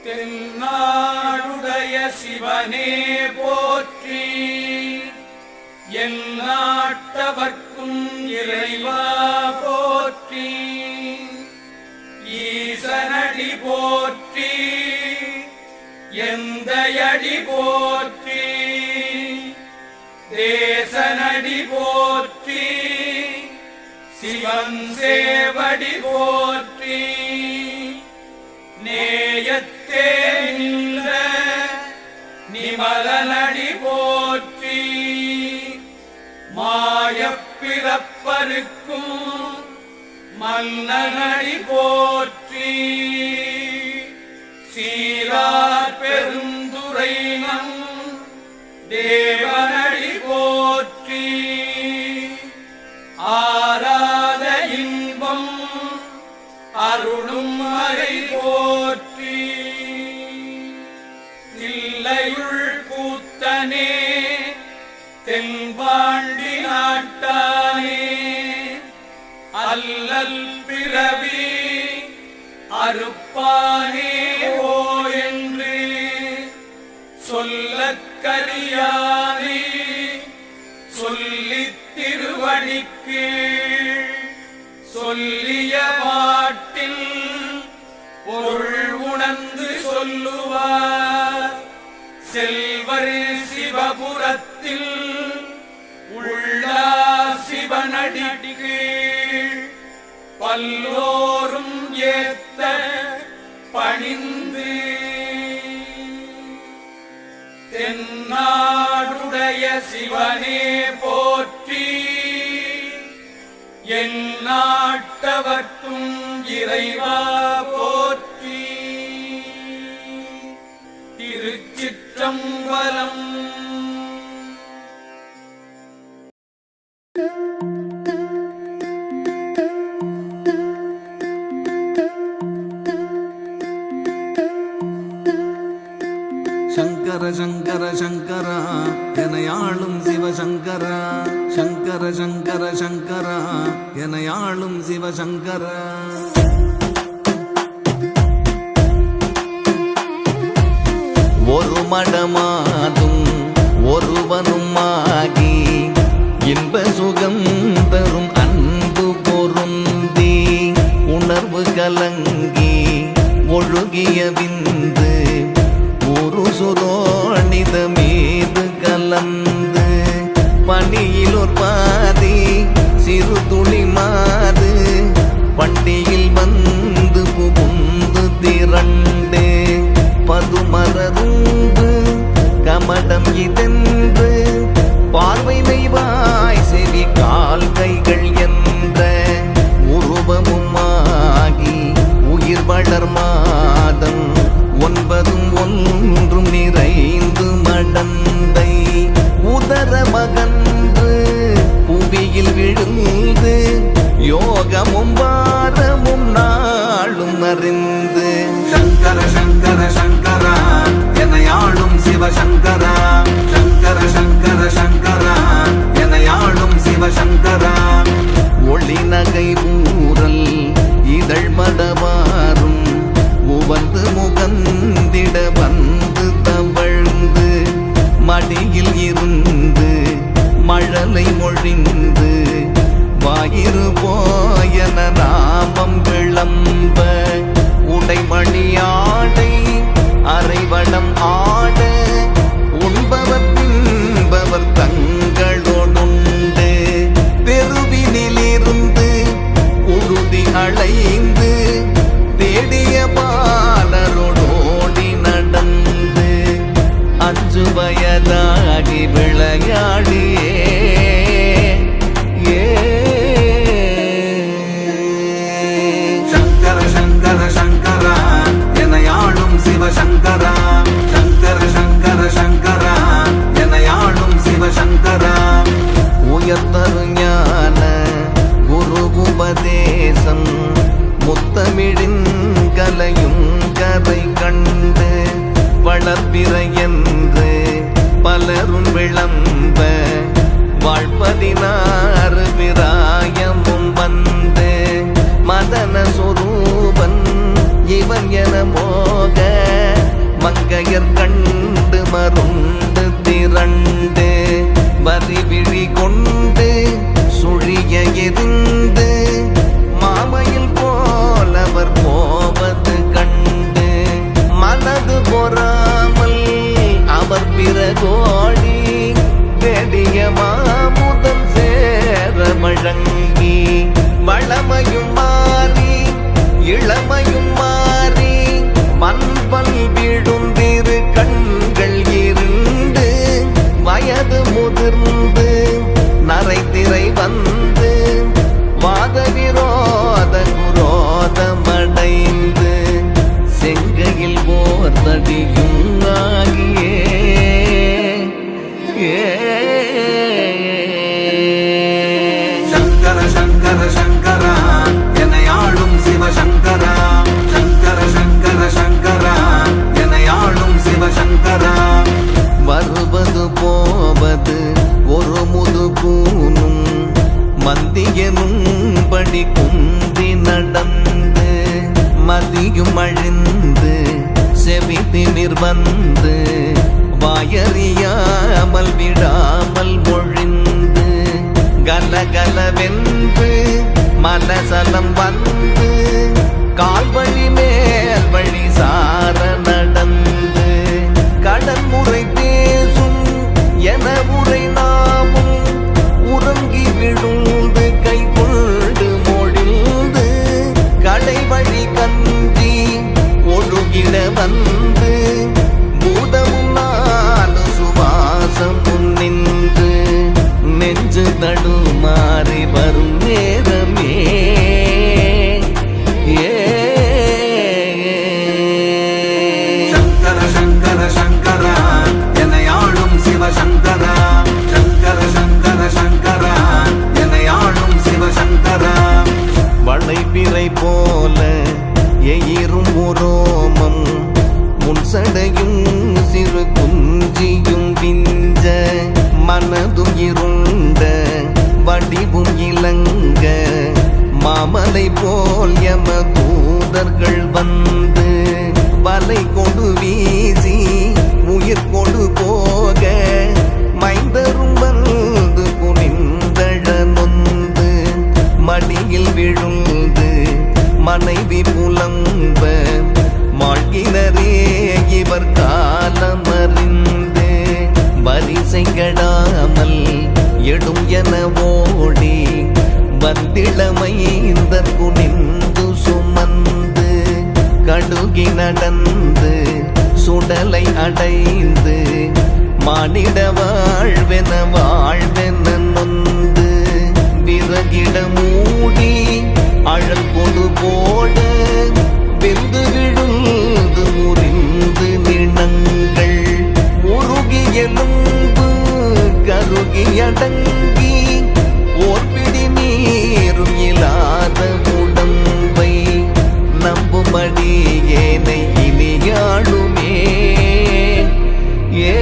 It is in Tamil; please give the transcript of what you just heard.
தென்னாடுடைய சிவனே போற்றி, எந்நாட்டவர்க்கும் இறைவா போற்றி, ஈசனடி போற்றி, எந்தையடி போற்றி, தேசனடி போற்றி, சிவன் சேவடி போற்றி, நேயத்தே நின்ற நிமலனடி போற்றி, மாயப்பிறப்பருக்கும் மன்னனடி போற்றி, சீரார் பெருந்துரை நம் தேவனடி போற்றி, ஆராத இன்பம் அருளும் மறை போற்றி, தில்லையுள் கூத்தனே தென்பாண்டி நாட்டானே, அல்லல் பிறவி அறுப்பானே ஓ என்று சொல்லக்கரியானே, சொல்லித் திருவடிக்கு சொல்லிய பாட்டில் பொருள் உணர்ந்து சொல்லுவார், செல்வர் சிவபுரத்தில் உள்ளா சிவனடிக்கு பல்லோரும் ஏத்த பணிந்து, தென்னாடுடைய சிவனே போற்றி, எந்நாட்டவர்க்கும் இறைவா போற்றி. திருச்சிற்றம்பலம். சங்கர சங்கர சங்கரா எனையாளும் சிவசங்கரா, சங்கர சங்கர சங்கரா எனையாளும் சிவசங்கரா. ஒரு மடமாதும் ஒருவனும் ஆகி இன்ப சுகம் தரும் அன்பு பொருந்தி, உணர்வு கலங்கி ஒழுகிய விந்து ஒரு சுரோணித மீது கலந்து, பணியில் ஒரு பாதி சிறு துளி மாது பண்டியில் வந்து புகுந்து திரண்டு, பதுமரருந்து கமடம் இதென்று பார்வை மெய்வாய் செவி கால் கைகள் என்ற உருவமும் ஆகி உயிர் வளர் மாதம் ஒன்பதும் ஒன்றும் நிறைந்து மடந்தை உதர மகன்று புவியில் விழுந்து, யோகமும் வாரமும் நாளும் அறிந்து, சங்கர சங்கர சங்கரா எனையாளும் சிவசங்கரா, சங்கர சங்கர சங்கரா எனையாளும் சிவசங்கரா. ஒளி நகை ஊரல் இதழ் மடவாரும் உவந்து முகந்திட வந்து தவழ்ந்து, மடியில் இருந்து மழலை மொழிந்து வாயிறு போயன நாமம் விளம்ப, உடைமணியாடை அரைவடம் ஆட உண்பவர் தின்பவர் தங்களோடுண்டு, தெருவினிலிருந்து உறுதி அலைந்து தேடிய பாலரோடோடி நடந்து, அஞ்சு வயதாகி விளையாடியே சங்கர சங்கர சங்கரா எனையாளும் சிவசங்கரா, சங்கர சங்கர சங்கரா எனையாளும் சிவசங்கரா. உயர்த்தரு ஞான குரு உபதேசம் முத்தமிழின் கலையும் கதை கண்டு, வளர்பிற என்று பலரும் விளம்ப, வாழ்பதினாறு விராயமும் வந்து, மதன சொரூபன் இவன் என மோக மங்கையர் கண்டு மருண்டு திரண்டு வரிவிழி கொண்டு சுழிய எரிந்து மாமையில் போலவர் போவது கண்டு மனது பொறாமல் அவர் பிறகோடி தேடிய மாமுதல் சேர வழங்கி வளமையும் மாறி இளமையும் மாறி மண்பல் விழுந்திரு கண்கள் இருண்டு வயது முதிர்ந்து நரைத்திரை வந்து வாத விரோத குரோதமடைந்து செங்கையில் ஓர் தடியும் ஆகியே சங்கர சங்கர சங்கரா எனையாளும் சிவசங்கரா சங்கர சங்கர சங்கரா எனையாளும் சிவசங்கரா வருவது போவது ஒரு முது பூனும் மந்தியனும் படி குந்தி நடந்து மதியும் அழிந்து செவி திமிர் வந்து வாயறியாமல் விடாமல் மொழிந்து கலகலவென்று மலசலம் வந்து கால்வழி மேல் வழி சார நடந்து கடன் முறை பேசும் என உரை நாமும் உறங்கி விழுந்து கை கொண்டு மொழிந்து கடை வழி கஞ்சி ஒழுகிட வந்து பூதமும் நாலு சுவாசமும் நின்று நெஞ்சு தடுமாறி வரும் நேரமே சங்கர சங்கர சங்கரா எனையாளும் சிவசங்கரா சங்கர சங்கர சங்கரா எனையாளும் சிவசங்கரா வளைப்பிறை போல எயிரும் உரோமம் முன்சடையும் சிறு குஞ்சியும் விஞ்ச மனதும் இருண்ட வடிவும் இலங்க மாமலை போல் யம தூதர்கள் வந்து வலை கொடு வீசி உயிர் கொடு போக மைந்தரும் வந்து குனிந்தழ நொந்து மடியில் விழுந்து மனைவி புலம்ப மாழ்கினரே இவர் காலமறிந்து வரிசை கெடாமல் எடும் என ஓடி வந்திளமைந்த குனிந்து சுமந்து கடுகி நடந்து சுடலை அடைந்து மானிட வாழ்வென வாழ்வென நொந்து விறகிட மூடி அழல் கொடு போட வெந்து விழுந்து முறிந்து நிணங்கள் உருகி எலும்பு கருகி அடங்கி ஓர்பிடி நீரும் இல்லாத உடம்பை நம்பும்படி ஏனை இனியாளுமே ஏ